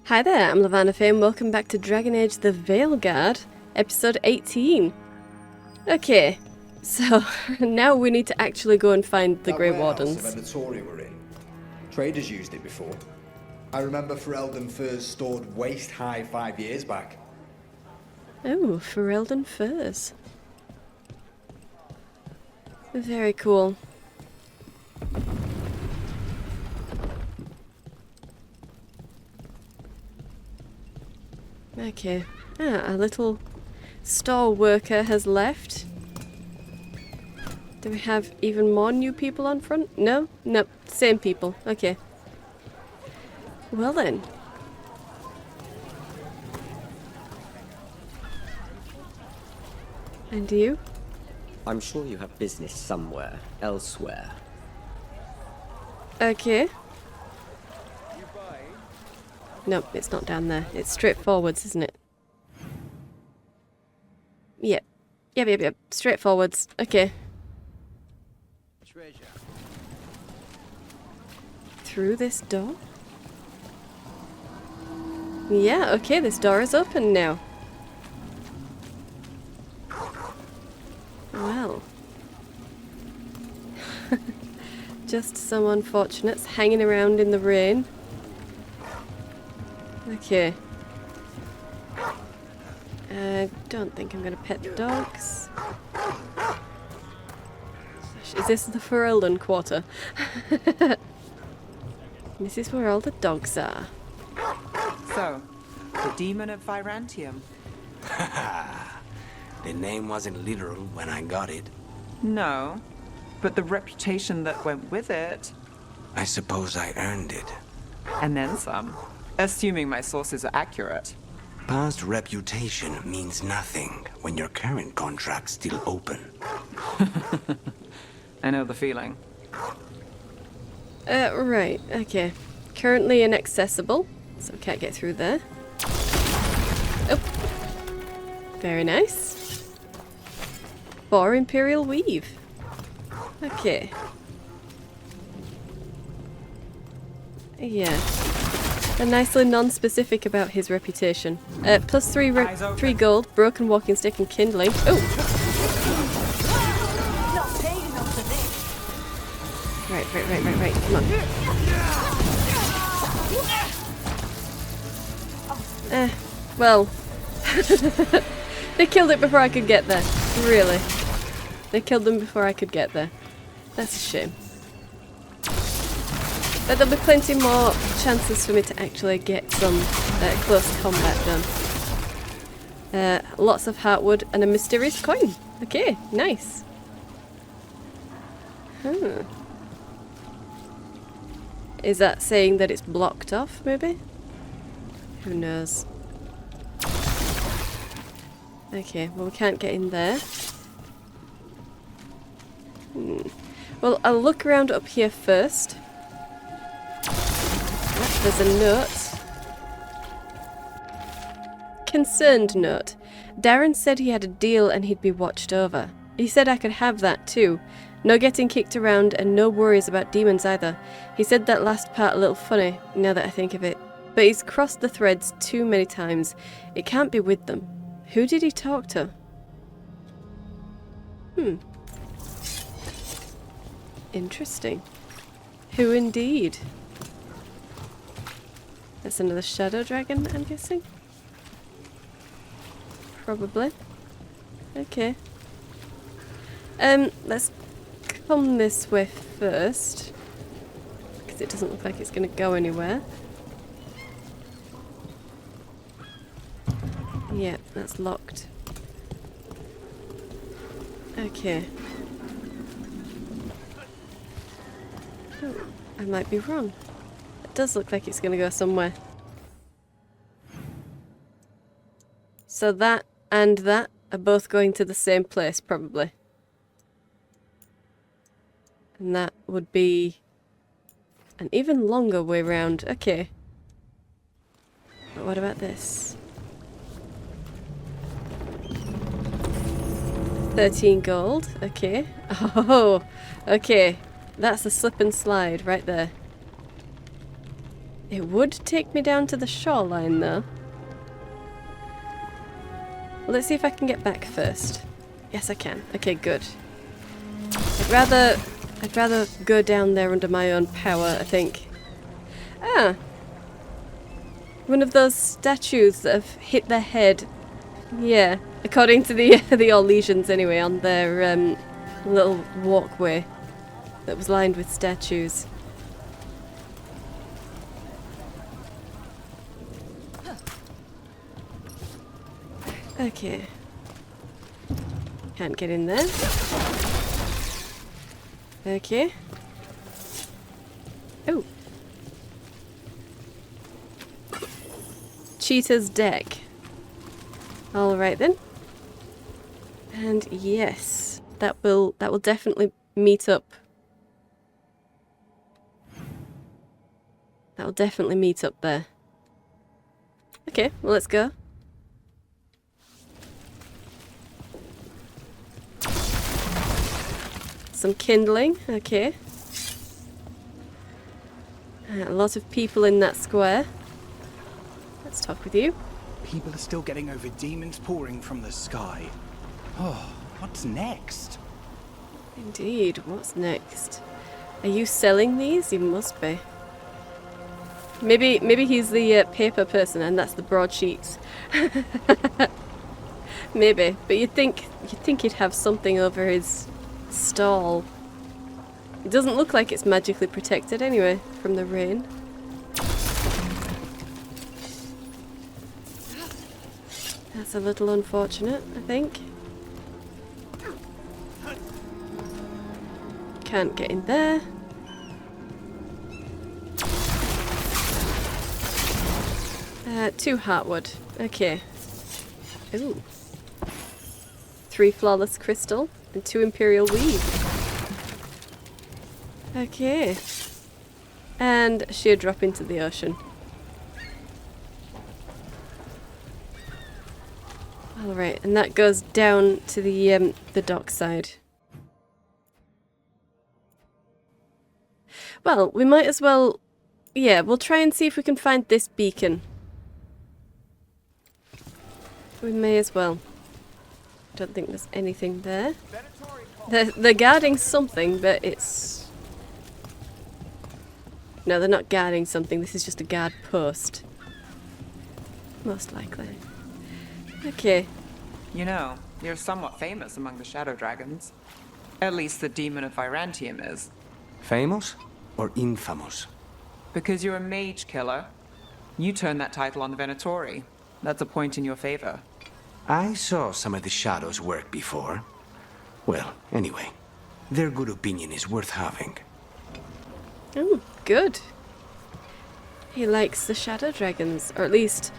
Hi there, I'm Lavana Faye and welcome back to Dragon Age the Veilguard, episode 18. Okay, so now we need to actually go and find the Grey Wardens. That warehouse of Ilethari we're in. Traders used it before. I remember Ferelden furs stored waist high 5 years back. Oh, Ferelden furs. Very cool. Okay. Ah, a little store worker has left. Do we have even more new people on front? No? Nope. Same people. Okay. Well then. And you? I'm sure you have business somewhere, elsewhere. Okay. Nope, it's not down there. It's straight forwards, isn't it? Yep. Yep. Straight forwards. Okay. Treasure. Through this door? Yeah, okay, this door is open now. Well. Just some unfortunates hanging around in the rain. Okay. I don't think I'm going to pet the dogs. Is this the Ferelden quarter? This is where all the dogs are. So, the demon of Virantium? The name wasn't literal when I got it. No, but the reputation that went with it. I suppose I earned it. And then some. Assuming my sources are accurate. Past reputation means nothing when your current contract's still open. I know the feeling. Right, okay. Currently inaccessible, so we can't get through there. Oh. Very nice. Boar Imperial Weave. Okay. Yeah. And nicely non-specific about his reputation. Plus 3 gold, broken walking stick and kindling. Oh! Right. Come on. Well. They killed it before I could get there. Really. They killed them before I could get there. That's a shame. But there'll be plenty more chances for me to actually get some close combat done. Lots of heartwood and a mysterious coin. Okay, nice. Huh. Is that saying that it's blocked off, maybe? Who knows? Okay, well we can't get in there. Well, I'll look around up here first. There's a note. Concerned note. Darren said he had a deal and he'd be watched over. He said I could have that too. No getting kicked around and no worries about demons either. He said that last part a little funny, now that I think of it. But he's crossed the threads too many times. It can't be with them. Who did he talk to? Interesting. Who indeed? That's another shadow dragon, I'm guessing? Probably. Okay. Let's come this way first. Because it doesn't look like it's going to go anywhere. Yeah, that's locked. Okay. Oh, I might be wrong. It does look like it's going to go somewhere. So that and that are both going to the same place, probably. And that would be an even longer way round. Okay. But what about this? 13 gold. Okay. Oh, okay. That's a slip and slide right there. It would take me down to the shoreline, though. Let's see if I can get back first. Yes, I can. Okay, good. I'd rather go down there under my own power, I think. Ah! One of those statues that have hit their head. Yeah, according to the the Orlesians anyway, on their little walkway that was lined with statues. Okay. Can't get in there. Okay. Oh. Cheetah's deck. Alright then. And yes, that will definitely meet up. That will definitely meet up there. Okay, well let's go. Some kindling, okay. A lot of people in that square. Let's talk with you. People are still getting over demons pouring from the sky. Oh, what's next? Indeed, what's next? Are you selling these? You must be. Maybe he's the paper person and that's the broadsheets. Maybe, but you'd think he'd have something over his stall. It doesn't look like it's magically protected anyway from the rain. That's a little unfortunate, I think. Can't get in there. Two heartwood. Okay. Ooh. 3 flawless crystal and 2 imperial weave. Okay. And sheer drop into the ocean. Alright, and that goes down to the dock side. Well, we might as well... Yeah, we'll try and see if we can find this beacon. We may as well. Don't think there's anything there. They're guarding something, but it's... No, they're not guarding something. This is just a guard post. Most likely. Okay. You know, you're somewhat famous among the Shadow Dragons. At least the Demon of Virantium is. Famous or infamous? Because you're a mage killer. You turned that title on the Venatori. That's a point in your favor. I saw some of the shadows work before. Well, anyway, their good opinion is worth having. Oh, good. He likes the Shadow Dragons, or at least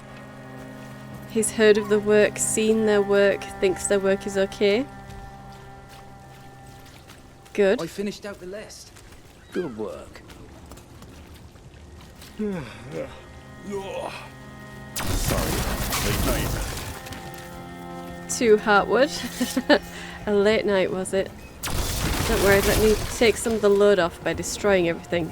he's heard of the work, seen their work, thinks their work is okay. Good. I finished out the list. Good work. Sorry, late night. 2 heartwood. A late night, was it? Don't worry, let me take some of the load off by destroying everything.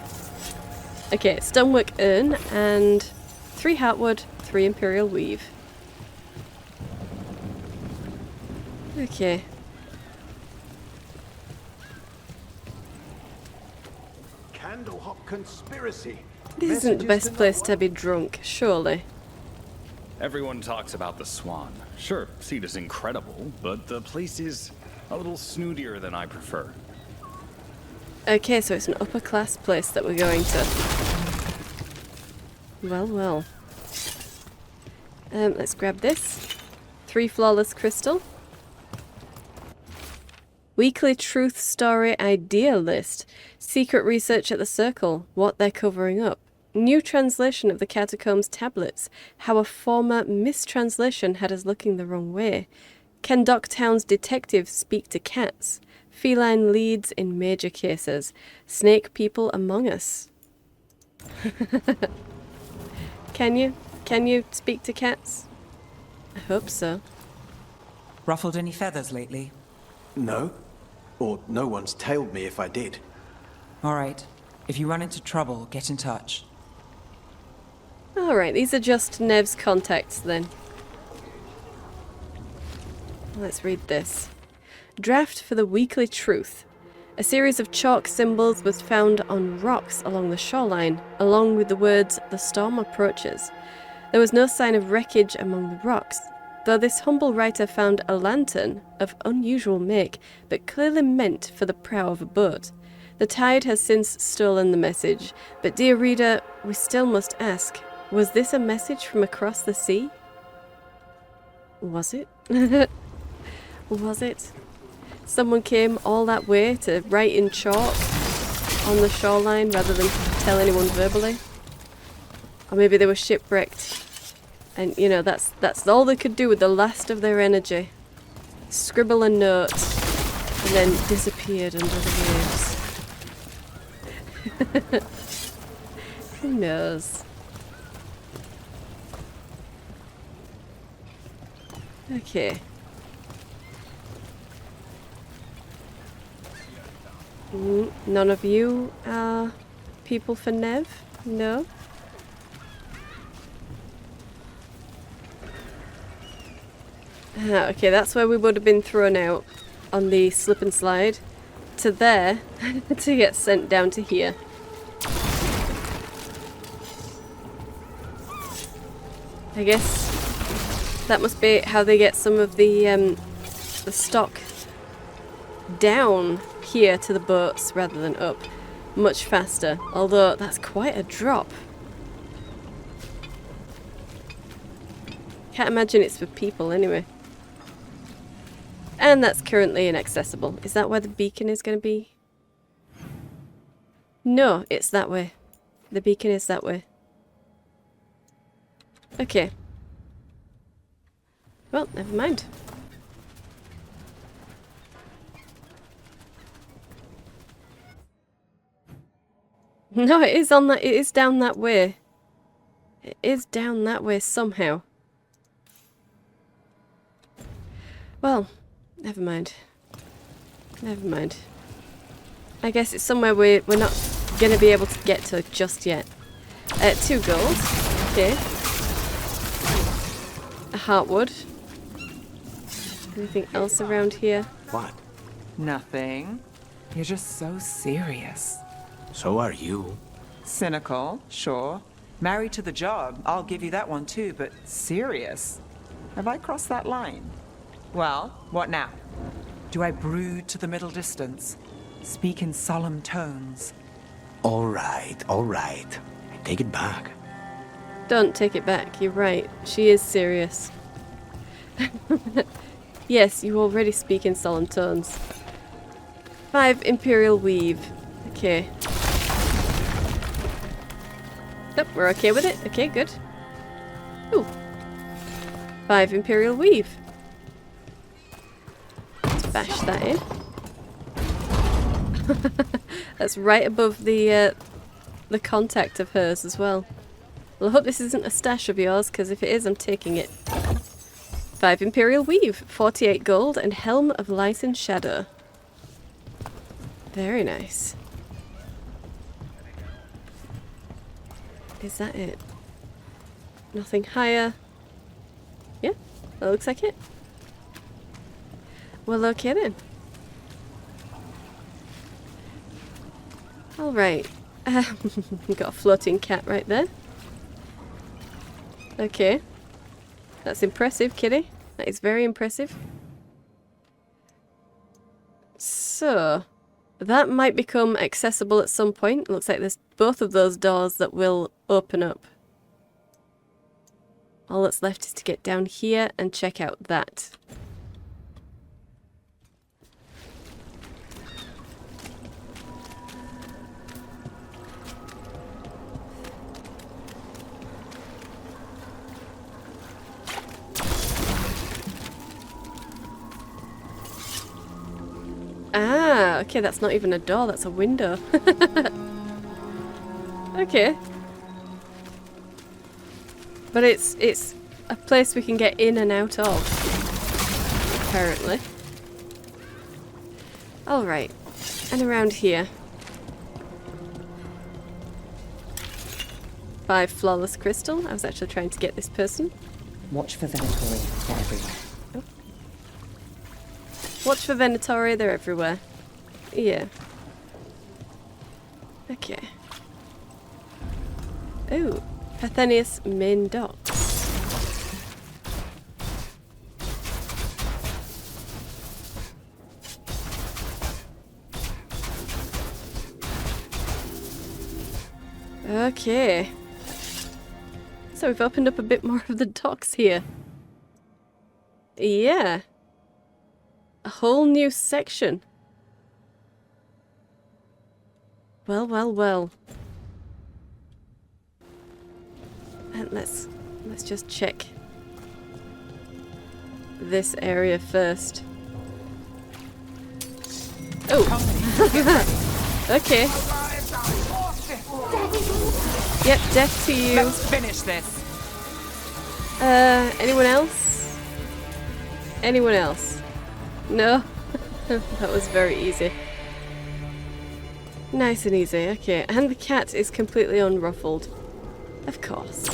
Okay, stonework urn and 3 heartwood, 3 imperial weave. Okay. Candlehop conspiracy. This isn't the best place to be drunk, surely. Everyone talks about the Swan. Sure, seat is incredible, but the place is a little snootier than I prefer. Okay, so it's an upper class place that we're going to. Well, well. Let's grab this. 3 flawless crystal. Weekly truth story idea list. Secret research at the Circle. What they're covering up. New translation of the Catacombs tablets. How a former mistranslation had us looking the wrong way. Can Docktown's detectives speak to cats? Feline leads in major cases. Snake people among us. Can you? Can you speak to cats? I hope so. Ruffled any feathers lately? No. Or no one's tailed me if I did. All right. If you run into trouble, get in touch. Alright, these are just Nev's contacts then. Let's read this. Draft for the Weekly Truth. A series of chalk symbols was found on rocks along the shoreline, along with the words, "The storm approaches." There was no sign of wreckage among the rocks, though this humble writer found a lantern of unusual make, but clearly meant for the prow of a boat. The tide has since stolen the message, but dear reader, we still must ask, was this a message from across the sea? Was it? Was it? Someone came all that way to write in chalk on the shoreline rather than tell anyone verbally? Or maybe they were shipwrecked and, you know, that's all they could do with the last of their energy. Scribble a note and then disappeared under the waves. Who knows? Okay. None of you are people for Nev? No? Okay, that's where we would have been thrown out on the slip and slide. To there, to get sent down to here. I guess that must be how they get some of the stock down here to the boats rather than up. Much faster, although that's quite a drop. Can't imagine it's for people anyway. And that's currently inaccessible. Is that where the beacon is going to be? No, it's that way. The beacon is that way. Okay. Well, never mind. No, it is on that. It is down that way. It is down that way somehow. Well, never mind. Never mind. I guess it's somewhere we're not going to be able to get to just yet. 2 gold. Okay. A heartwood. Anything else around here? What? Nothing. You're just so serious. So are you. Cynical, sure. Married to the job, I'll give you that one too, but serious? Have I crossed that line? Well, what now? Do I brood to the middle distance? Speak in solemn tones? All right, all right. I take it back. Don't take it back. You're right. She is serious. Yes, you already speak in solemn tones. 5 Imperial Weave. Okay. Nope, we're okay with it. Okay, good. Ooh. 5 Imperial Weave. Let's bash that in. That's right above the contact of hers as well. Well, I hope this isn't a stash of yours, because if it is, I'm taking it. 5 Imperial Weave, 48 gold, and Helm of Light and Shadow. Very nice. Is that it? Nothing higher? Yeah, that looks like it. Well, okay then. Alright. Got a floating cat right there. Okay. That's impressive, kitty. That is very impressive. So, that might become accessible at some point. Looks like there's both of those doors that will open up. All that's left is to get down here and check out that. Ah, okay, that's not even a door, that's a window. Okay. But it's a place we can get in and out of, apparently. Alright, and around here. 5 flawless crystal. I was actually trying to get this person. Watch for Veilguard. They're everywhere. Oh. Watch for Veilguard, they're everywhere. Yeah. Okay. Oh, Pathenius main docks. Okay. So we've opened up a bit more of the docks here. Yeah. A whole new section. Well, well, well. And let's just check this area first. Oh. Okay. Yep, death to you. Let's finish this. Anyone else? Anyone else? No? That was very easy. Nice and easy, okay. And the cat is completely unruffled. Of course.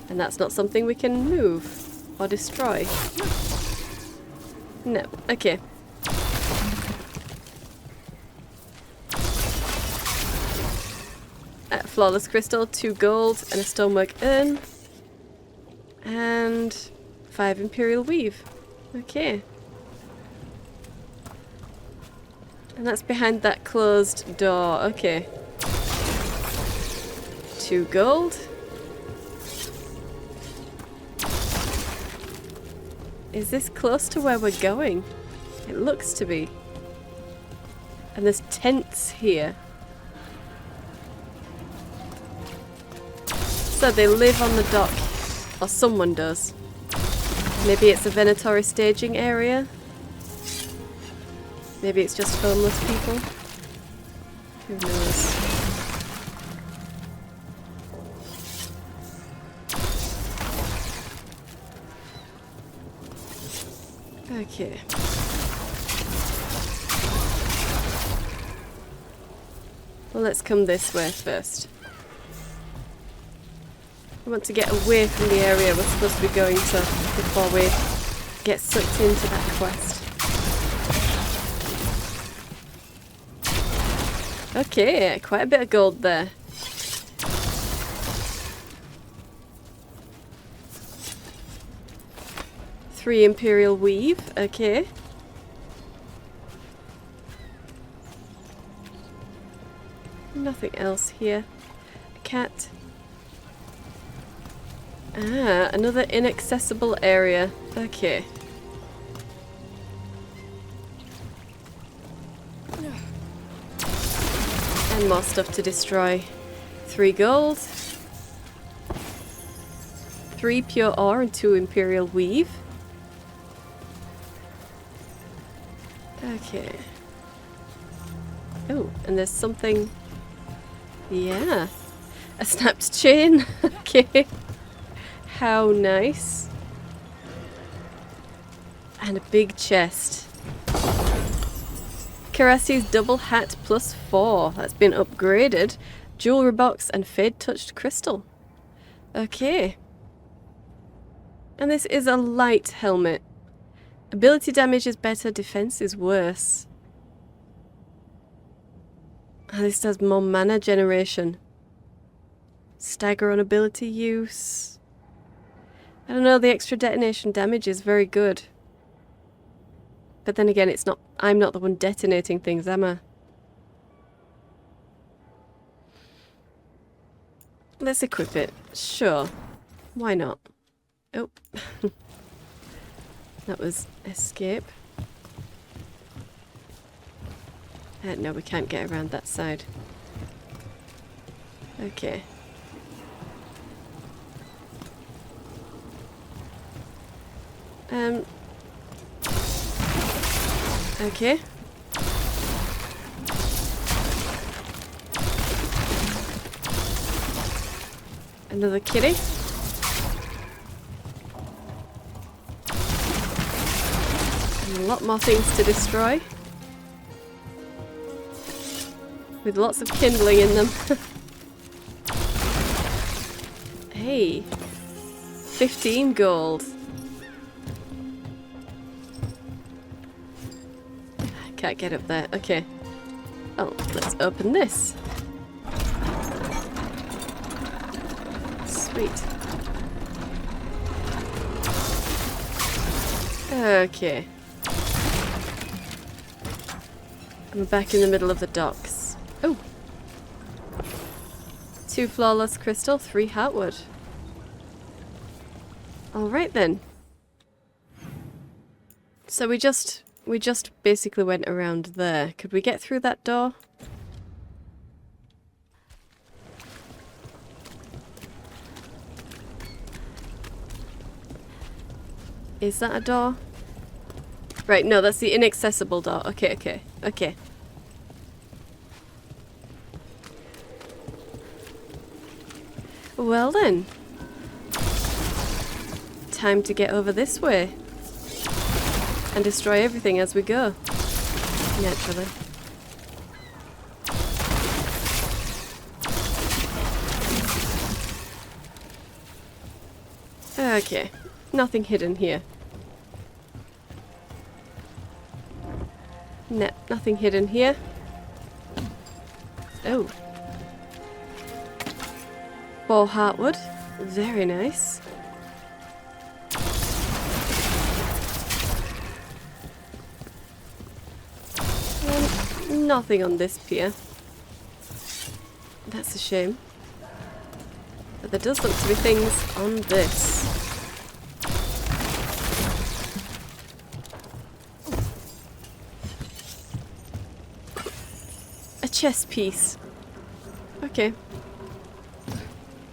And that's not something we can move or destroy. No, okay. Flawless crystal, 2 gold, and a stonework urn. And 5 imperial weave. Okay. And that's behind that closed door. Okay. 2 gold. Is this close to where we're going? It looks to be. And there's tents here. So they live on the dock. Or someone does. Maybe it's a Veilguard staging area. Maybe it's just homeless people. Who knows? Okay. Well, let's come this way first. I want to get away from the area we're supposed to be going to before we get sucked into that quest. Okay, quite a bit of gold there. Three imperial weave, okay. Nothing else here. A cat. Ah, another inaccessible area. Okay. And more stuff to destroy. 3 gold. 3 pure ore and 2 imperial weave. Okay. Oh, and there's something... Yeah. A snapped chain. Okay. How nice. And a big chest. Karasi's double hat +4. That's been upgraded. Jewelry box and fade touched crystal. Okay. And this is a light helmet. Ability damage is better, defense is worse. And this does more mana generation. Stagger on ability use. I don't know, the extra detonation damage is very good. But then again, it's not. I'm not the one detonating things, am I? Let's equip it. Sure. Why not? Oh. That was escape. No, we can't get around that side. Okay. Okay. Another kitty. And a lot more things to destroy. with lots of kindling in them. Hey, 15 gold. I can't get up there. Okay. Oh, let's open this. Sweet. Okay. I'm back in the middle of the docks. Oh! 2 flawless crystal, 3 heartwood. Alright then. So we just basically went around there. Could we get through that door? Is that a door? Right, no, that's the inaccessible door. Okay, okay, okay. Well then. Time to get over this way. And destroy everything as we go. Naturally. Okay. Nothing hidden here. No, nothing hidden here. Oh. 4 heartwood. Very nice. Nothing on this pier. That's a shame. But there does look to be things on this. A chess piece. Okay.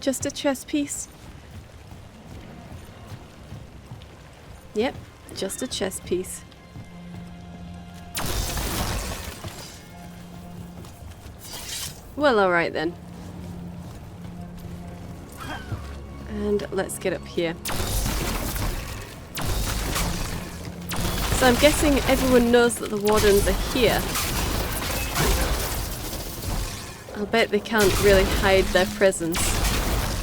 Just a chess piece. Yep, just a chess piece. Well, alright then. And let's get up here. So I'm guessing everyone knows that the wardens are here. I'll bet they can't really hide their presence.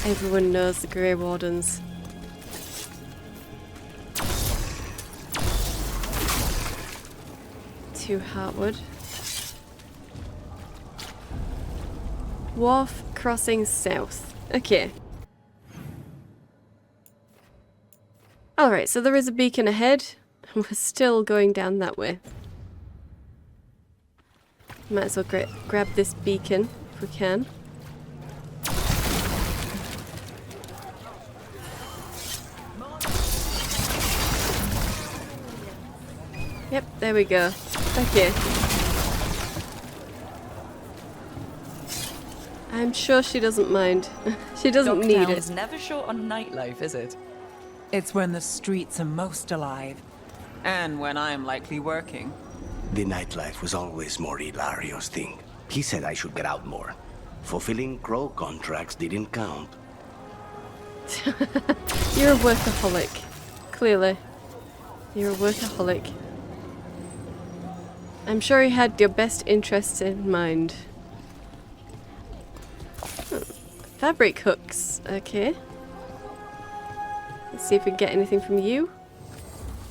Everyone knows the Grey Wardens. Two heartwood. Wharf crossing south. Okay. Alright, so there is a beacon ahead. We're still going down that way. Might as well grab this beacon if we can. Yep, there we go. Okay. I'm sure she doesn't mind. She doesn't need it. It's never short on nightlife, is it? It's when the streets are most alive. And when I'm likely working. The nightlife was always more Ilario's thing. He said I should get out more. Fulfilling crow contracts didn't count. You're a workaholic. Clearly. You're a workaholic. I'm sure he had your best interests in mind. Fabric hooks. Okay. Let's see if we can get anything from you.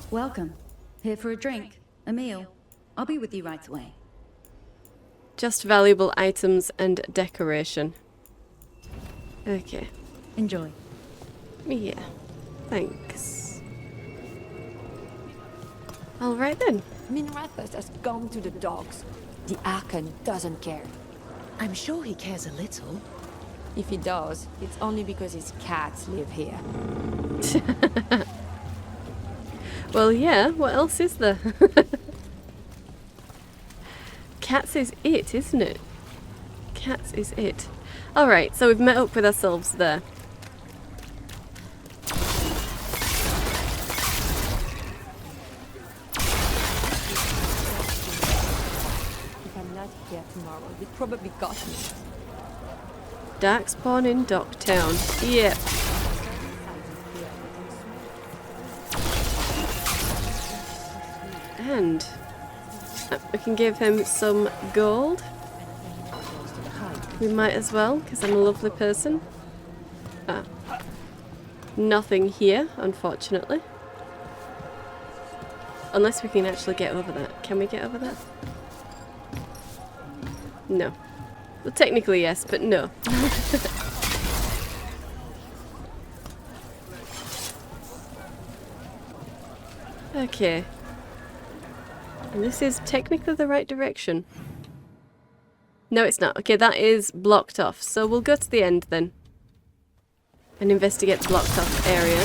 Welcome. Here for a drink, a meal. I'll be with you right away. Just valuable items and decoration. Okay. Enjoy. Yeah. Thanks. Alright then. Minrathus has gone to the dogs. The Archon doesn't care. I'm sure he cares a little. If he does, it's only because his cats live here. Well, yeah, what else is there? Cats is it, isn't it? Cats is it. Alright, so we've met up with ourselves there. If I'm not here tomorrow, they probably got me. Darkspawn in Docktown. Yep. And we can give him some gold. We might as well, because I'm a lovely person. Ah. Nothing here, unfortunately. Unless we can actually get over that. Can we get over that? No. Well, technically yes, but no. Okay. And this is technically the right direction. No, it's not. Okay, that is blocked off. So we'll go to the end then. And investigate the blocked off area.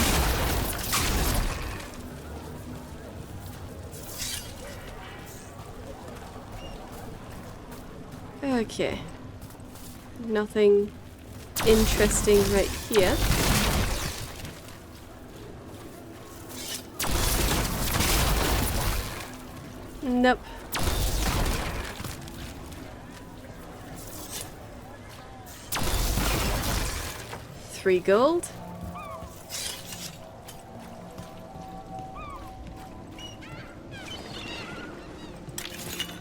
Okay. Nothing interesting right here. Nope. $3 gold.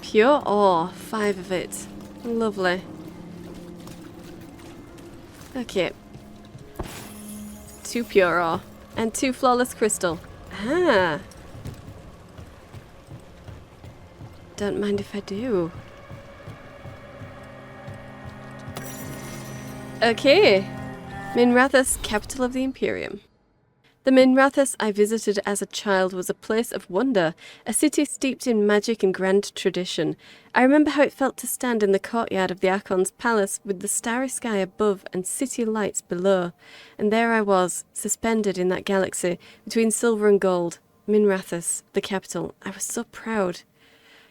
Pure ore, 5 of it. Lovely. Okay. 2 pure ore. And 2 flawless crystal. Ah. Don't mind if I do. Okay. Minrathous, capital of the Imperium. The Minrathous I visited as a child was a place of wonder, a city steeped in magic and grand tradition. I remember how it felt to stand in the courtyard of the Archon's palace with the starry sky above and city lights below. And there I was, suspended in that galaxy, between silver and gold. Minrathous, the capital. I was so proud.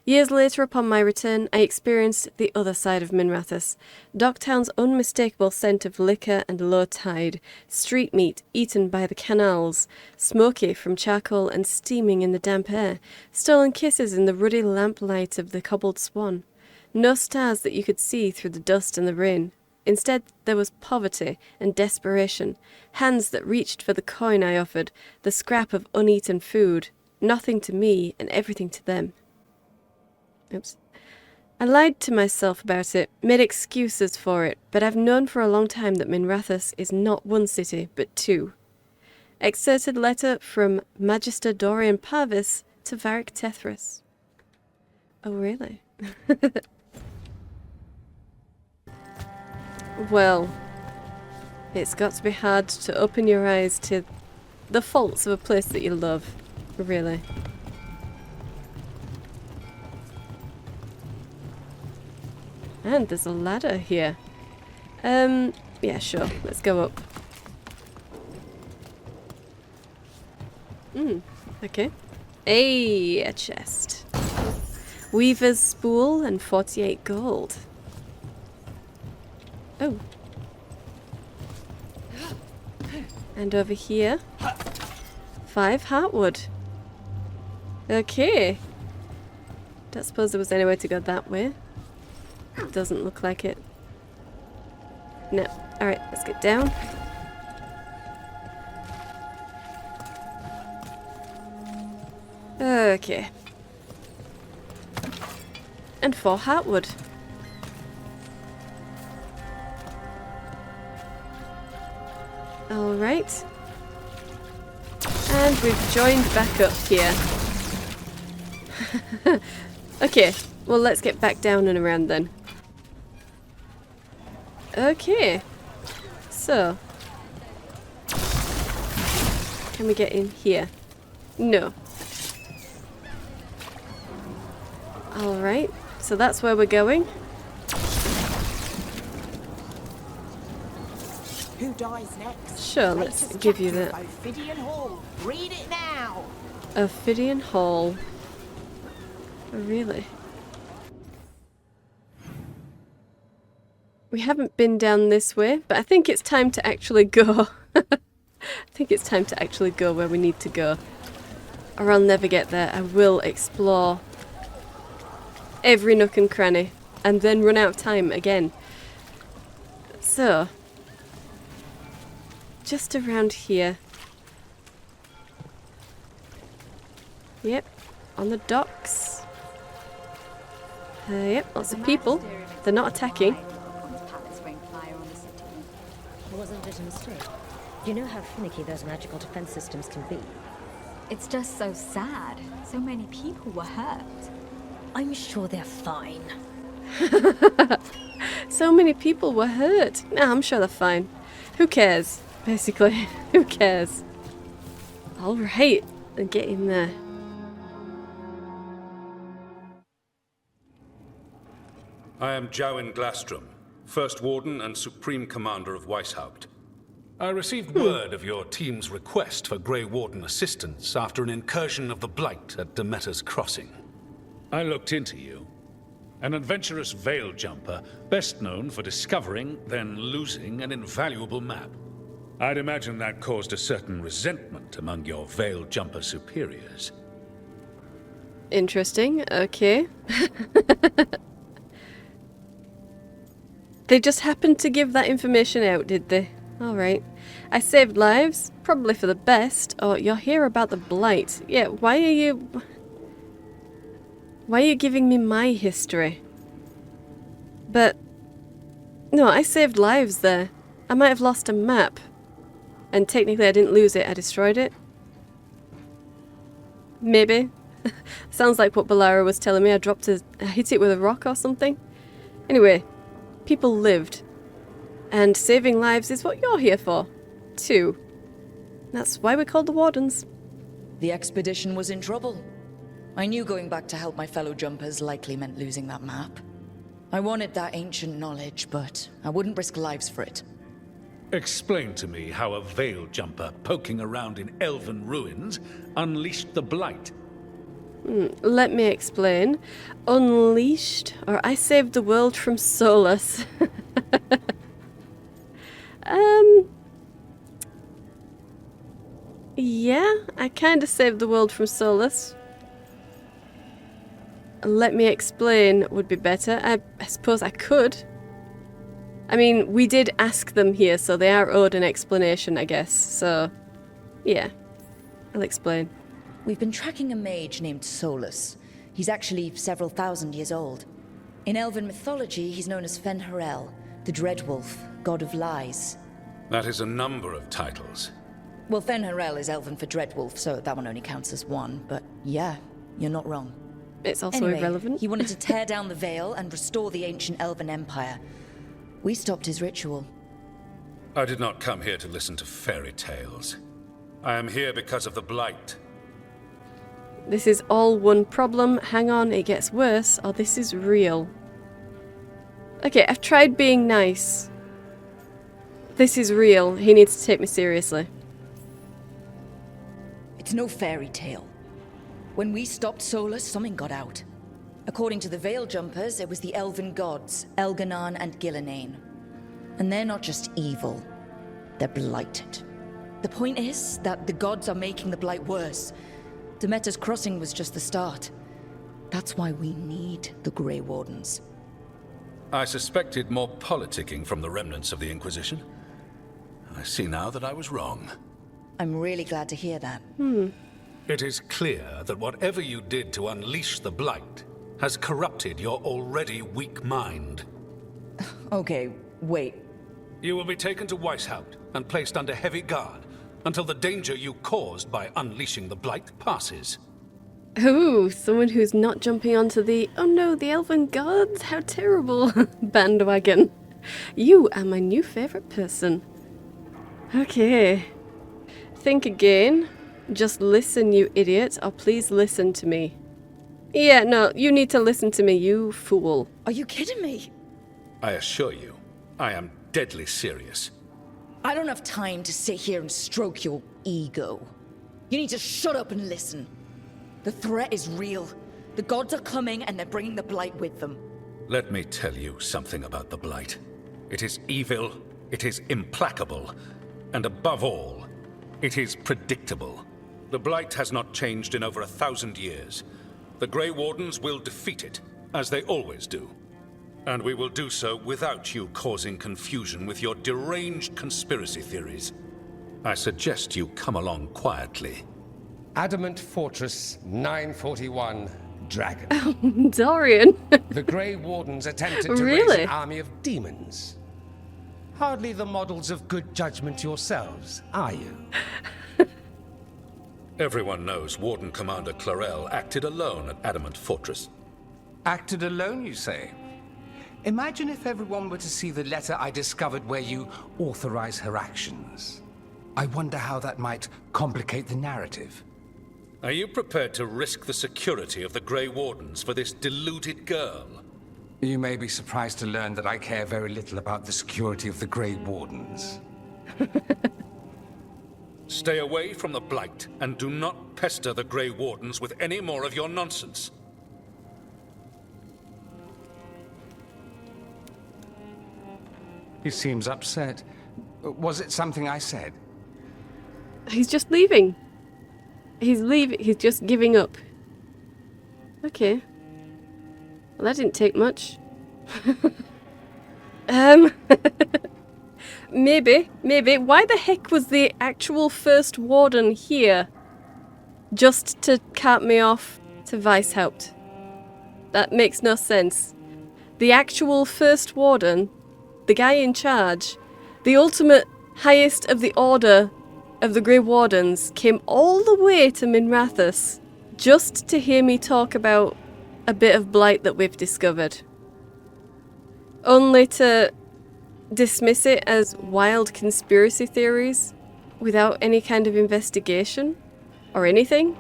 Years later, upon my return, I experienced the other side of Minrathous. Docktown's unmistakable scent of liquor and low tide, street meat eaten by the canals, smoky from charcoal and steaming in the damp air, stolen kisses in the ruddy lamplight of the cobbled swan. No stars that you could see through the dust and the rain. Instead, there was poverty and desperation, hands that reached for the coin I offered, the scrap of uneaten food, nothing to me and everything to them. Oops. I lied to myself about it, made excuses for it, but I've known for a long time that Minrathous is not 1 city, but 2. Excerpted letter from Magister Dorian Parvis to Varric Tethras. Oh, really? Well, it's got to be hard to open your eyes to the faults of a place that you love, really. And there's a ladder here. Yeah, sure. Let's go up. Okay. Hey, a chest. Weaver's spool and 48 gold. Oh. And over here, 5 heartwood. Okay. Don't suppose there was any way to go that way. Doesn't look like it. No. Alright, let's get down. Okay. And 4 heartwood. Alright. And we've joined back up here. Okay, well let's get back down and around then. Okay. So. Can we get in here? No. Alright, so that's where we're going. Who dies next? Sure, let's give you that. Ophidian Hall. Read it now. Ophidian Hall. Oh, really? We haven't been down this way, but I think it's time to actually go. I think it's time to actually go where we need to go. Or I'll never get there. I will explore every nook and cranny and then run out of time again. So, just around here. Yep, on the docks. Yep, lots of people. They're not attacking. Wasn't it a mistake? You know how finicky those magical defense systems can be. It's just so sad. So many people were hurt. I'm sure they're fine. So many people were hurt. Nah, I'm sure they're fine. Who cares? Basically, who cares? Alright, get in there. I am Jowen Glastrom, First Warden and Supreme Commander of Weishaupt. I received word of your team's request for Grey Warden assistance after an incursion of the Blight at Demeter's Crossing. I looked into you. An adventurous veil jumper, best known for discovering, then losing an invaluable map. I'd imagine that caused a certain resentment among your veil jumper superiors. Interesting, okay. They just happened to give that information out, did they? Alright. I saved lives, probably for the best. Oh, you're here about the Blight. Yeah, why are you giving me my history? But no, I saved lives there. I might have lost a map. And technically I didn't lose it, I destroyed it. Maybe. Sounds like what Balara was telling me. I hit it with a rock or something. Anyway, people lived. And saving lives is what you're here for, too. That's why we're called the Wardens. The expedition was in trouble. I knew going back to help my fellow jumpers likely meant losing that map. I wanted that ancient knowledge, but I wouldn't risk lives for it. Explain to me how a veil jumper poking around in elven ruins unleashed the Blight. Let me explain. Unleashed, or I saved the world from Solus. Yeah, I kind of saved the world from Solus. Let me explain would be better. I suppose I could. I mean, we did ask them here, so they are owed an explanation, I guess. So, yeah, I'll explain. We've been tracking a mage named Solus. He's actually several thousand years old. In elven mythology, he's known as Fen'Harel, the Dreadwolf, god of lies. That is a number of titles. Well, Fen'Harel is elven for Dreadwolf, so that one only counts as one. But yeah, you're not wrong. It's also anyway, irrelevant. He wanted to tear down the Veil and restore the ancient elven empire. We stopped his ritual. I did not come here to listen to fairy tales. I am here because of the Blight. This is all one problem. Hang on, it gets worse, or this is real. Okay, I've tried being nice. This is real. He needs to take me seriously. It's no fairy tale. When we stopped Solus, something got out. According to the Veil Jumpers, it was the elven gods, Elganon and Gillenane. And they're not just evil, they're blighted. The point is that the gods are making the Blight worse. Demeter's Crossing was just the start. That's why we need the Grey Wardens. I suspected more politicking from the remnants of the Inquisition. I see now that I was wrong. I'm really glad to hear that. It is clear that whatever you did to unleash the Blight has corrupted your already weak mind. Okay, wait. You will be taken to Weishaupt and placed under heavy guard until the danger you caused by unleashing the Blight passes. Ooh, someone who's not jumping onto the, oh no, the elven gods, how terrible, bandwagon. You are my new favourite person. Okay. Think again. Just listen, you idiot, or please listen to me. Yeah, no, you need to listen to me, you fool. Are you kidding me? I assure you, I am deadly serious. I don't have time to sit here and stroke your ego. You need to shut up and listen. The threat is real. The gods are coming and they're bringing the Blight with them. Let me tell you something about the Blight. It is evil, it is implacable, and above all, it is predictable. The Blight has not changed in over 1,000 years. The Grey Wardens will defeat it, as they always do. And we will do so without you causing confusion with your deranged conspiracy theories. I suggest you come along quietly. Adamant Fortress 941, Dragon. Oh, Dorian. The Grey Wardens attempted to Really? raise an army of demons. Hardly the models of good judgment yourselves, are you? Everyone knows Warden Commander Clarel acted alone at Adamant Fortress. Acted alone, you say? Imagine if everyone were to see the letter I discovered where you authorize her actions. I wonder how that might complicate the narrative. Are you prepared to risk the security of the Grey Wardens for this deluded girl? You may be surprised to learn that I care very little about the security of the Grey Wardens. Stay away from the Blight, and do not pester the Grey Wardens with any more of your nonsense. He seems upset. Was it something I said? He's just leaving. He's leaving. He's just giving up. Okay. Well, that didn't take much. Maybe. Why the heck was the actual first warden here? Just to cart me off to Weishaupt. That makes no sense. The actual first warden, the guy in charge, the ultimate highest of the order of the Grey Wardens, came all the way to Minrathous just to hear me talk about a bit of blight that we've discovered. Only to dismiss it as wild conspiracy theories without any kind of investigation or anything.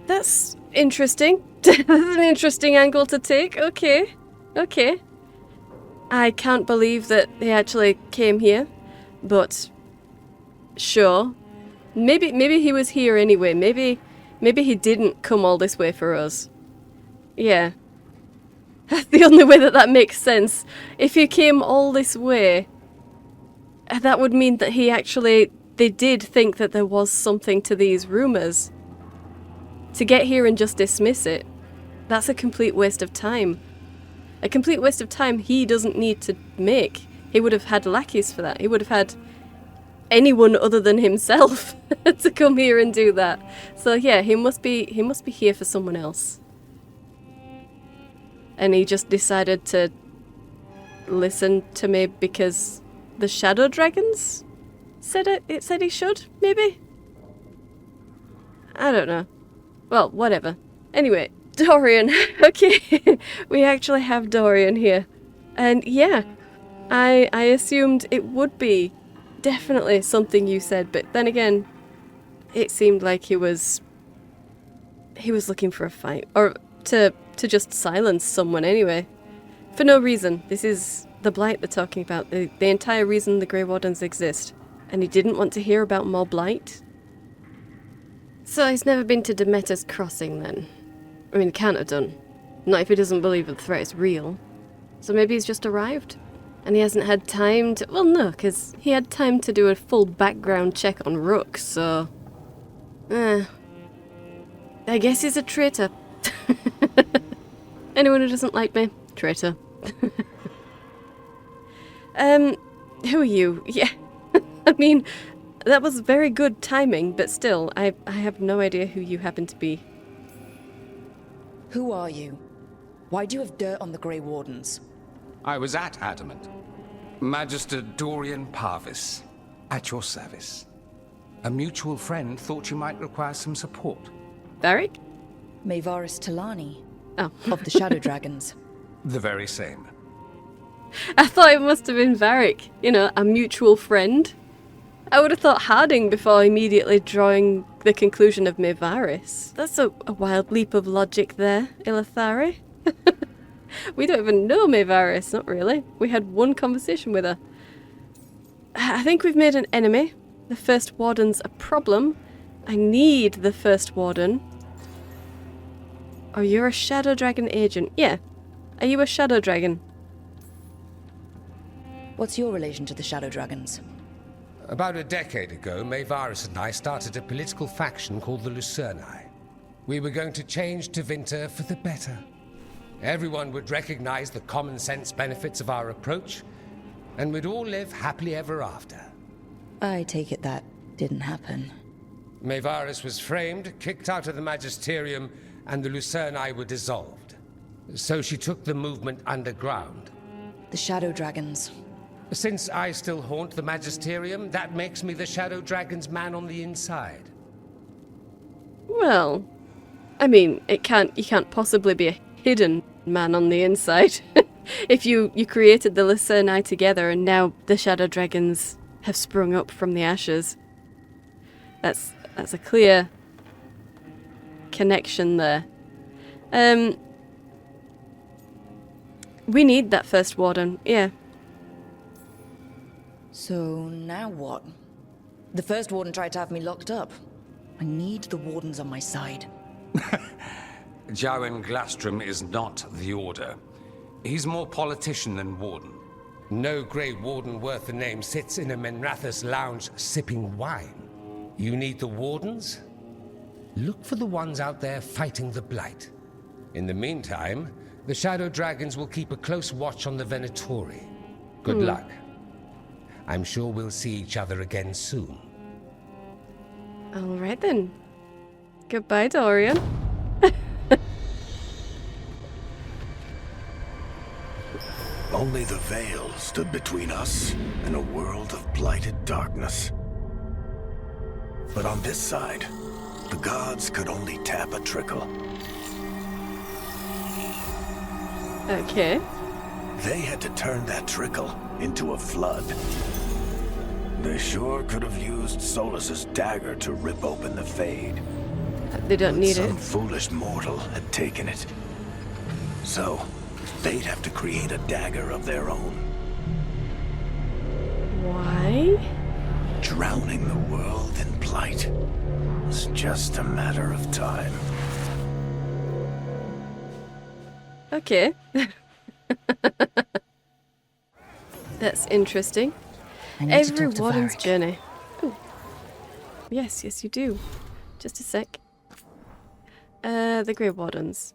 That's interesting. That's an interesting angle to take. Okay. I can't believe that he actually came here, but sure. Maybe he was here anyway. Maybe he didn't come all this way for us. Yeah. That's the only way that makes sense. If he came all this way, that would mean that they did think that there was something to these rumours. To get here and just dismiss it, that's a complete waste of time. A complete waste of time he doesn't need to make. He would have had lackeys for that. He would have had anyone other than himself to come here and do that. So yeah, he must be here for someone else. And he just decided to listen to me because the Shadow Dragons said it. It said he should, maybe? I don't know. Well, whatever. Anyway, Dorian. Okay, we actually have Dorian here. And yeah, I assumed it would be definitely something you said, but then again, it seemed like he was looking for a fight, or to just silence someone anyway. For no reason. This is the Blight they're talking about, the entire reason the Grey Wardens exist. And he didn't want to hear about more Blight? So he's never been to Demeter's Crossing then? I mean, he can't have done. Not if he doesn't believe that the threat is real. So maybe he's just arrived? And he hasn't had time to... Well, no, because he had time to do a full background check on Rook, so... I guess he's a traitor. Anyone who doesn't like me, traitor. Who are you? Yeah. I mean, that was very good timing, but still, I have no idea who you happen to be. Who are you? Why do you have dirt on the Grey Wardens? I was at Adamant. Magister Dorian Parvis, at your service. A mutual friend thought you might require some support. Varric? Maevaris Talani. Oh. Of the Shadow Dragons. The very same. I thought it must have been Varric. You know, a mutual friend. I would have thought Harding before immediately drawing the conclusion of Maevaris. That's a wild leap of logic there, Ilethari. We don't even know Maevaris, not really. We had one conversation with her. I think we've made an enemy. The First Warden's a problem. I need the First Warden. Oh, you're a Shadow Dragon agent. Yeah. Are you a Shadow Dragon? What's your relation to the Shadow Dragons? About a decade ago, Maevaris and I started a political faction called the Lucerni. We were going to change Tevinter for the better. Everyone would recognize the common sense benefits of our approach, and we'd all live happily ever after. I take it that didn't happen. Maevaris was framed, kicked out of the Magisterium, and the Lucerni were dissolved. So she took the movement underground. The Shadow Dragons. Since I still haunt the Magisterium, that makes me the Shadow Dragon's man on the inside. Well, I mean, you can't possibly be a hidden man on the inside. If you created the Lucerni together and now the Shadow Dragons have sprung up from the ashes. That's a clear connection there. We need that first warden, yeah. So now what? The first warden tried to have me locked up. I need the wardens on my side. Jowen Glastrom is not the Order. He's more politician than warden. No Grey Warden worth the name sits in a Menrathus lounge sipping wine. You need the wardens? Look for the ones out there fighting the Blight. In the meantime, the Shadow Dragons will keep a close watch on the Venatori. Good luck. I'm sure we'll see each other again soon. Alright then. Goodbye, Dorian. Only the veil stood between us and a world of blighted darkness. But on this side, the gods could only tap a trickle. Okay. They had to turn that trickle into a flood. They sure could have used Solus's dagger to rip open the Fade. They don't need it. Some foolish mortal had taken it. So, they'd have to create a dagger of their own. Why? Drowning the world in blight was just a matter of time. Okay. That's interesting. Every warden's journey. Ooh. Yes, you do. Just a sec. The Grey Wardens.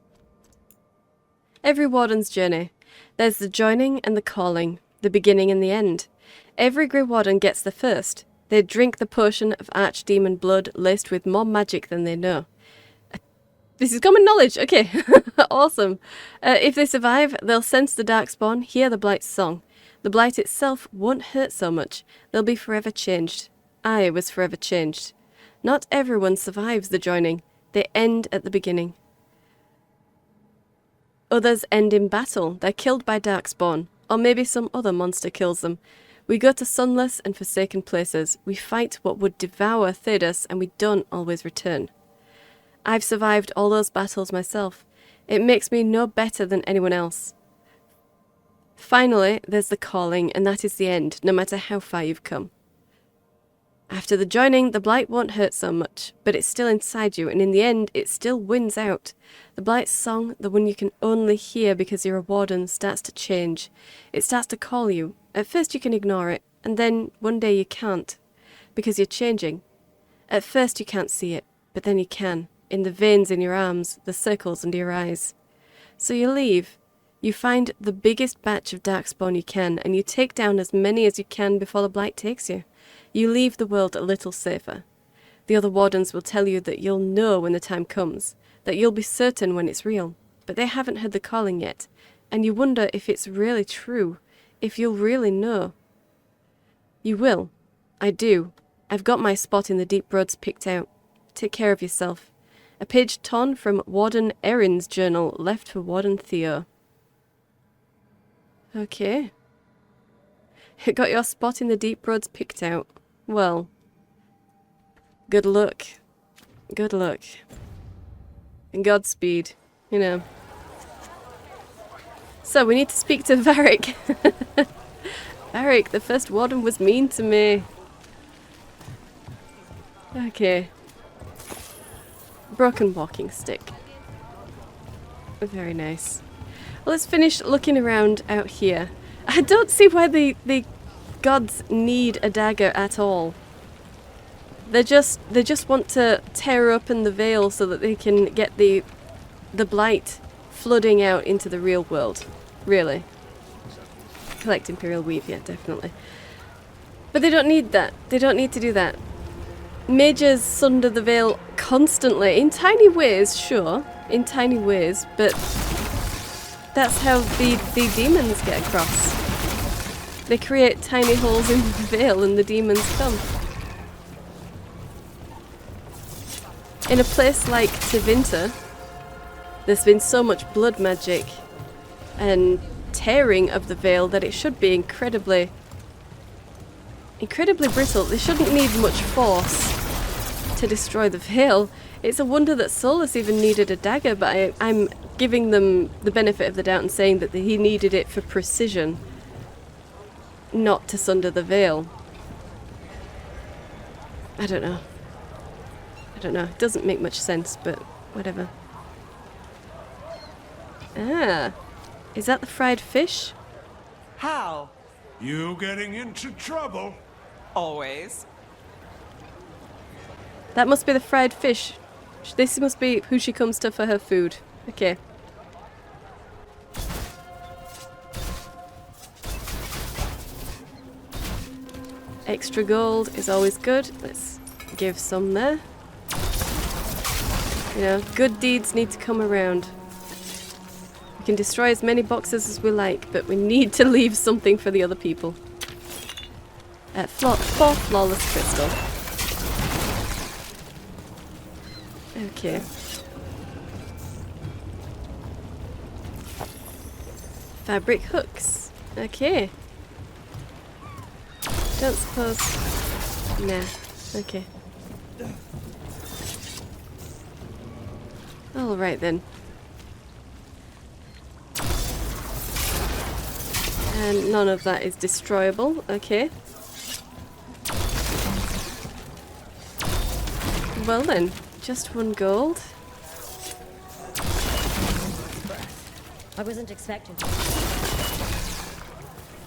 Every warden's journey. There's the joining and the calling, the beginning and the end. Every Grey Warden gets the first. They drink the potion of archdemon blood laced with more magic than they know. This is common knowledge. Okay, awesome. If they survive, they'll sense the Darkspawn, hear the Blight's song. The Blight itself won't hurt so much. They'll be forever changed. I was forever changed. Not everyone survives the joining. They end at the beginning. Others end in battle. They're killed by Darkspawn, or maybe some other monster kills them. We go to sunless and forsaken places. We fight what would devour Thedas, and we don't always return. I've survived all those battles myself. It makes me no better than anyone else. Finally, there's the calling, and that is the end, no matter how far you've come. After the joining, the Blight won't hurt so much, but it's still inside you, and in the end, it still wins out. The Blight's song, the one you can only hear because you're a warden, starts to change. It starts to call you. At first you can ignore it, and then one day you can't, because you're changing. At first you can't see it, but then you can, in the veins in your arms, the circles under your eyes. So you leave. You find the biggest batch of Darkspawn you can, and you take down as many as you can before the Blight takes you. You leave the world a little safer. The other wardens will tell you that you'll know when the time comes, that you'll be certain when it's real, but they haven't heard the calling yet, and you wonder if it's really true, if you'll really know. You will. I do. I've got my spot in the deep roads picked out. Take care of yourself. A page torn from Warden Erin's journal, left for Warden Theo. Okay. Got your spot in the deep roads picked out. Well, good luck. Good luck. And Godspeed, you know. So, we need to speak to Varric. Varric, the first warden was mean to me. Okay. Broken walking stick. Very nice. Well, let's finish looking around out here. I don't see why the gods need a dagger at all. They just want to tear open the veil so that they can get the blight flooding out into the real world. Really. Collect Imperial Weave, yeah, definitely. But they don't need that. They don't need to do that. Mages sunder the veil constantly, in tiny ways, sure, in tiny ways, but that's how the demons get across. They create tiny holes in the veil and the demons come. In a place like Tevinter, there's been so much blood magic and tearing of the veil that it should be incredibly brittle. They shouldn't need much force to destroy the veil. It's a wonder that Solus even needed a dagger, but I'm giving them the benefit of the doubt and saying that he needed it for precision, not to sunder the veil. I don't know. It doesn't make much sense, but whatever. Ah, is that the fried fish? How? You getting into trouble? Always. That must be the fried fish. This must be who she comes to for her food. Okay. Extra gold is always good. Let's give some there. You know, good deeds need to come around. We can destroy as many boxes as we like, but we need to leave something for the other people. 4 flawless crystal. Okay. Fabric hooks. Okay. Don't suppose... Nah. Okay. Alright then. And none of that is destroyable. Okay. Well then, just 1 gold. I wasn't expecting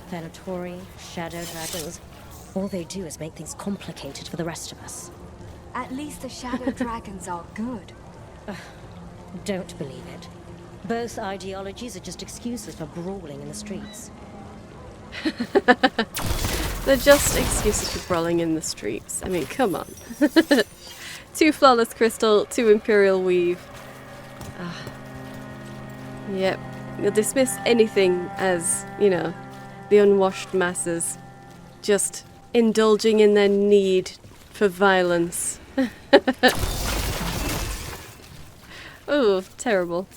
Veilguard, shadow dragons. All they do is make things complicated for the rest of us. At least the shadow dragons are good. Don't believe it. Both ideologies are just excuses for brawling in the streets. They're just excuses for brawling in the streets. I mean, come on. 2 flawless crystal, 2 imperial weave. Yep. You'll dismiss anything as, you know, the unwashed masses just indulging in their need for violence. Oh, terrible.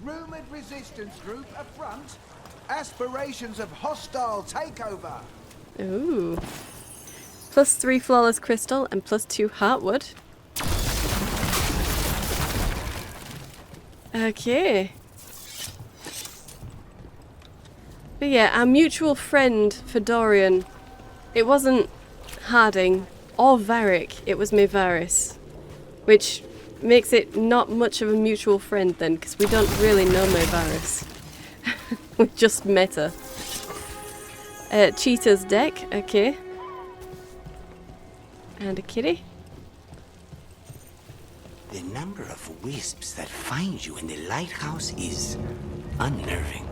Rumored resistance group affront. Aspirations of hostile takeover. Ooh. +3 flawless crystal and +2 heartwood. Okay. But yeah, our mutual friend for Dorian, it wasn't Harding or Varric, it was Mevaris. Which makes it not much of a mutual friend then, because we don't really know Mevaris. We just met her. Cheetah's deck, okay. And a kitty. The number of wisps that find you in the lighthouse is unnerving.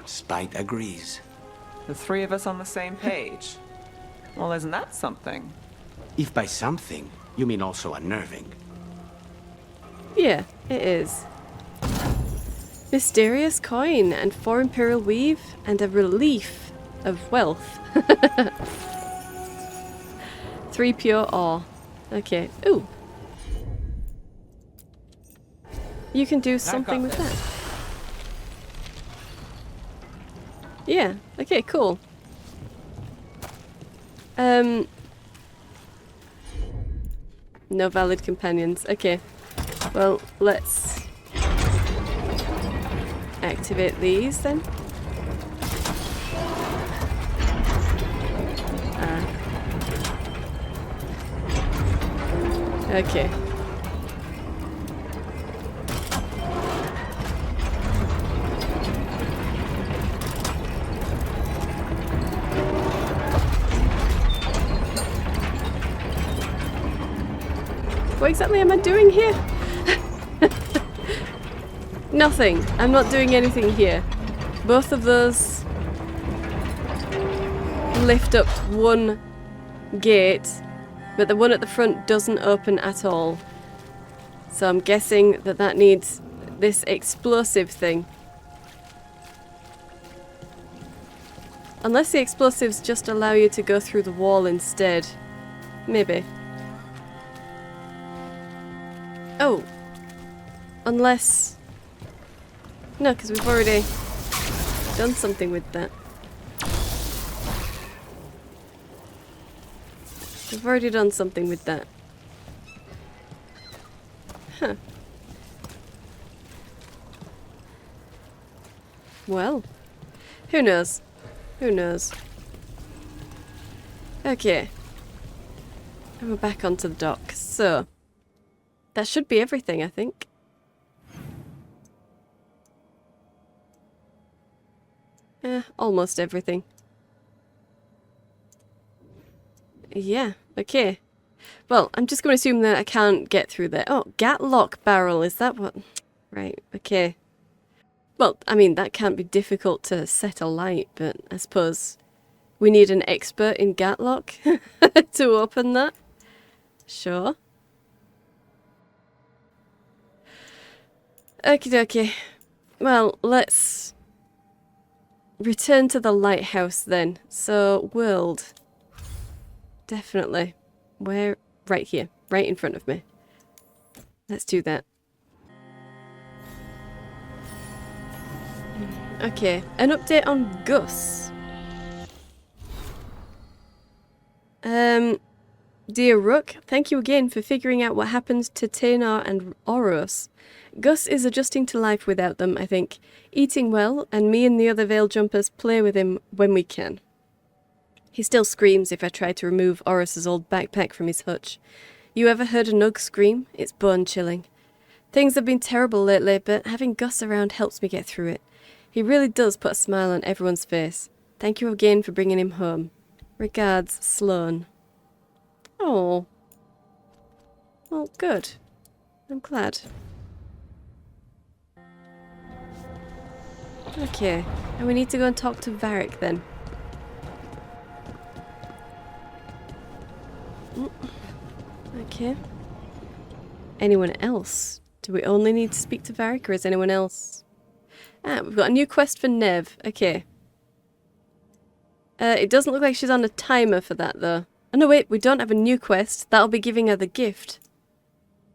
Spite agrees. The 3 of us on the same page. Well, isn't that something? If by something, you mean also unnerving. Yeah, it is. Mysterious coin and 4 imperial weave and a relief of wealth. 3 pure ore. Okay. Ooh. You can do something with that. Yeah. Okay, cool. No valid companions. Okay. Well, let's activate these then. Okay. What exactly am I doing here? Nothing. I'm not doing anything here. Both of those lift up 1 gate, but the one at the front doesn't open at all. So I'm guessing that that needs this explosive thing. Unless the explosives just allow you to go through the wall instead. Maybe. Oh. Unless... No, because we've already done something with that. We've already done something with that. Huh. Well, who knows? Who knows? Okay. And we're back onto the dock. So, that should be everything, I think. Almost everything. Yeah, okay. Well, I'm just going to assume that I can't get through there. Oh, Gatlock barrel, is that what? Right, okay. Well, I mean, that can't be difficult to set alight, but I suppose we need an expert in Gatlock to open that. Sure. Okie dokie. Well, let's return to the lighthouse then. So, world. Definitely. Where? Right here. Right in front of me. Let's do that. Okay. An update on Gus. Dear Rook, thank you again for figuring out what happened to Tanar and Oros. Gus is adjusting to life without them, I think. Eating well, and me and the other Veil Jumpers play with him when we can. He still screams if I try to remove Oros's old backpack from his hutch. You ever heard a Nug scream? It's bone-chilling. Things have been terrible lately, but having Gus around helps me get through it. He really does put a smile on everyone's face. Thank you again for bringing him home. Regards, Sloane. Oh. Well, good. I'm glad. Okay, and we need to go and talk to Varric then. Okay. Anyone else? Do we only need to speak to Varric, or is anyone else? Ah, we've got a new quest for Nev. Okay. It doesn't look like she's on a timer for that, though. Oh, no, wait, we don't have a new quest. That'll be giving her the gift.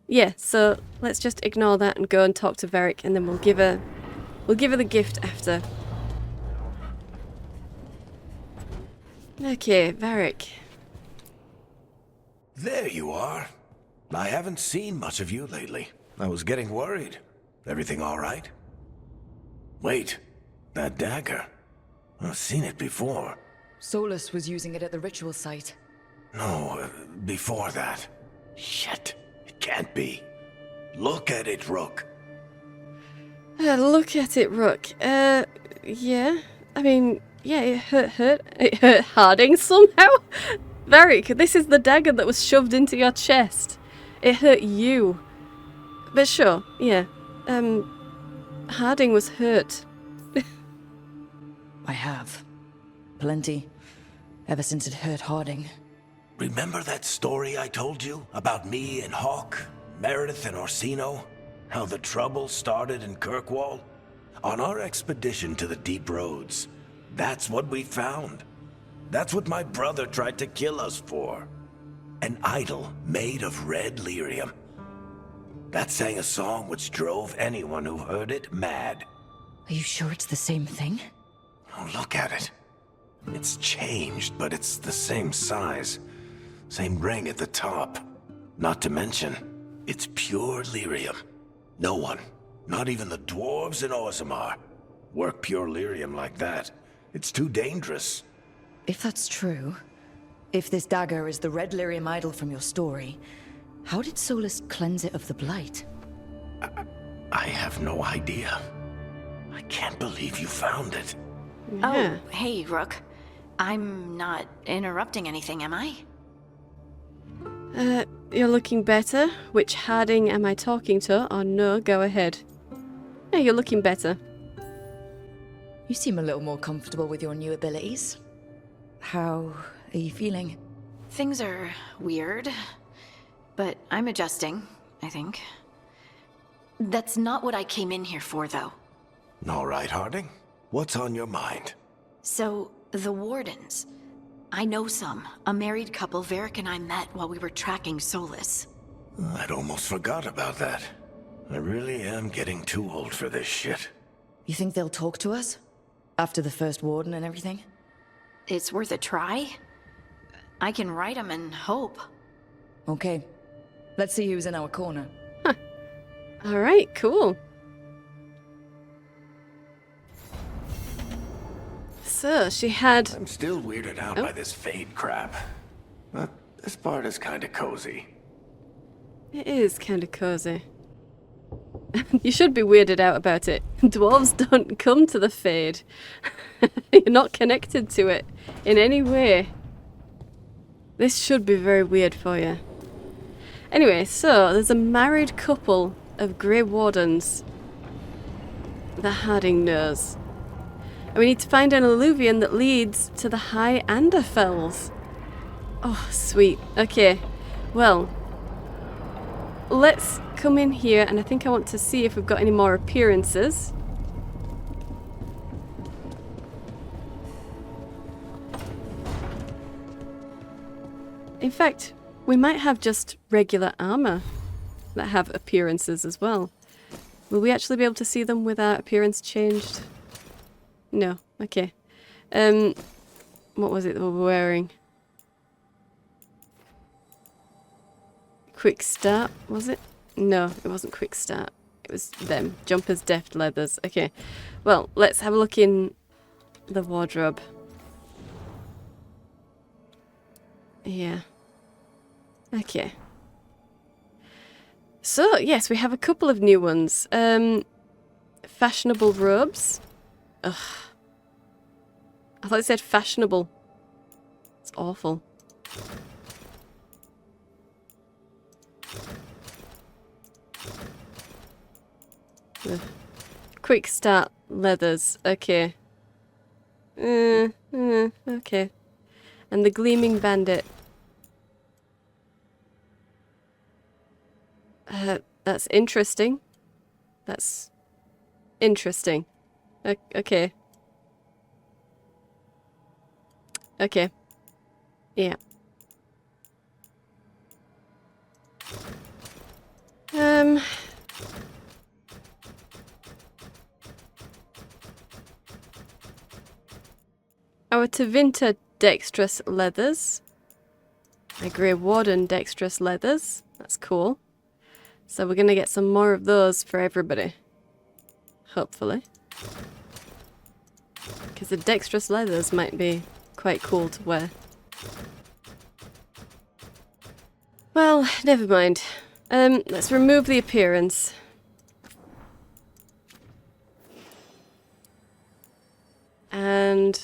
Yeah, so let's just ignore that and go and talk to Varric, and then we'll give her the gift after. Okay, Varric. There you are. I haven't seen much of you lately. I was getting worried. Everything all right? Wait, that dagger. I've seen it before. Solus was using it at the ritual site. No, before that. Shit, it can't be. Look at it, Rook. Look at it, Rook. Yeah. I mean, yeah, it hurt Harding somehow. Varric, this is the dagger that was shoved into your chest. It hurt you. But sure, yeah. Harding was hurt. I have. Plenty. Ever since it hurt Harding. Remember that story I told you about me and Hawk, Meredith and Orsino? How the trouble started in Kirkwall? On our expedition to the Deep Roads, that's what we found. That's what my brother tried to kill us for. An idol made of red lyrium. That sang a song which drove anyone who heard it mad. Are you sure it's the same thing? Oh, look at it. It's changed, but it's the same size. Same ring at the top. Not to mention, it's pure lyrium. No one, not even the dwarves in Orzammar, work pure lyrium like that. It's too dangerous. If that's true, if this dagger is the red lyrium idol from your story, how did Solus cleanse it of the blight? I have no idea. I can't believe you found it. Yeah. Oh, hey, Rook. I'm not interrupting anything, am I? You're looking better. Which Harding am I talking to? Oh no, go ahead. Yeah, you're looking better. You seem a little more comfortable with your new abilities. How are you feeling? Things are weird, but I'm adjusting, I think. That's not what I came in here for, though. All right, Harding. What's on your mind? So, The Wardens. I know some. A married couple Varric and I met while we were tracking Solus. I'd almost forgot about that. I really am getting too old for this shit. You think they'll talk to us? After the first warden and everything? It's worth a try. I can write them and hope. Okay. Let's see who's in our corner. Alright, cool. So, she had... I'm still weirded out by this fade crap. But this part is kinda cozy. It is kinda cozy. You should be weirded out about it. Dwarves don't come to the Fade. You're not connected to it in any way. This should be very weird for you. Anyway, so there's a married couple of Grey Wardens that Harding knows. And we need to find an alluvion that leads to the High Anderfells. Oh, sweet. Okay, well, let's come in here, and I think I want to see if we've got any more appearances. In fact, we might have just regular armor that have appearances as well. Will we actually be able to see them with our appearance changed? No. Okay. What was it that we were wearing? Quick Start, was it? No, it wasn't Quick Start. It was them. Jumpers, Deft Leathers. Okay. Well, let's have a look in the wardrobe. Yeah. Okay. So, yes, we have a couple of new ones. Fashionable robes. Ugh. I thought it said fashionable. It's awful. Ugh. Quick Start leathers. Okay. Okay. And the Gleaming Bandit. That's interesting. That's interesting. Okay. Okay. Yeah. Our Tevinter dexterous leathers. A Grey Warden dexterous leathers. That's cool. So we're going to get some more of those for everybody. Hopefully. Because the dexterous leathers might be quite cool to wear. Well, never mind. Let's remove the appearance. And...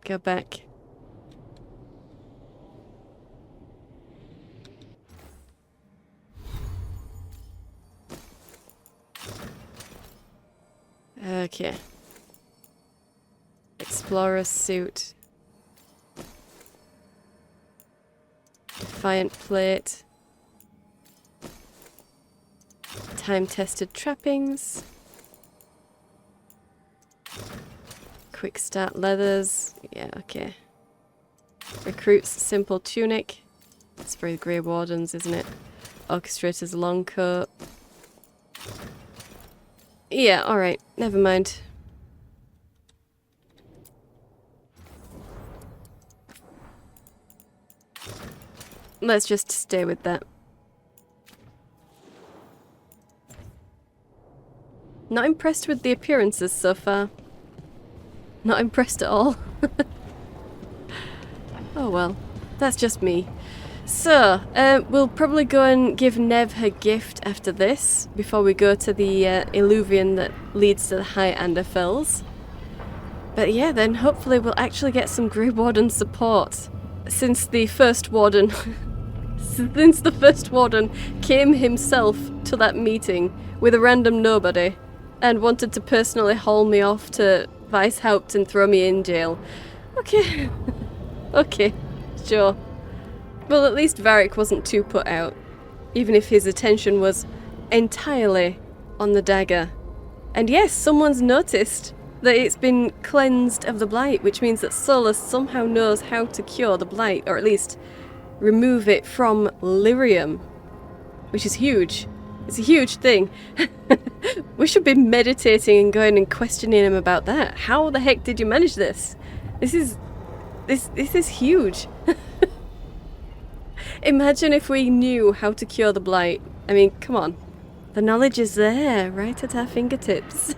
go back. Okay. Explorer suit. Defiant plate. Time-tested trappings. Quick Start leathers. Yeah, okay. Recruit's simple tunic. It's for the Grey Wardens, isn't it? Orchestrator's long coat. Yeah, alright. Never mind. Let's just stay with that. Not impressed with the appearances so far. Not impressed at all. Oh well. That's just me. So, we'll probably go and give Nev her gift after this, before we go to the Illuvian that leads to the High Anderfells. But yeah, then hopefully we'll actually get some Grey Warden support. Since the first Warden... since the first Warden came himself to that meeting with a random nobody, and wanted to personally haul me off to Weishaupt and throw me in jail. Okay. Okay, sure. Well, at least Varric wasn't too put out, even if his attention was entirely on the dagger And yes, someone's noticed that it's been cleansed of the blight, which means that Solus somehow knows how to cure the blight, or at least remove it from Lyrium, which is huge. It's a huge thing. We should be meditating and going and questioning him about that. How the heck did you manage this? This is huge. Imagine if we knew how to cure the blight. I mean, come on. The knowledge is there, right at our fingertips.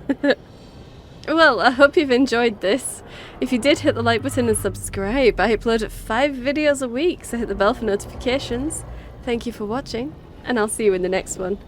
Well, I hope you've enjoyed this. If you did, hit the like button and subscribe. I upload 5 videos a week, so hit the bell for notifications. Thank you for watching, and I'll see you in the next one.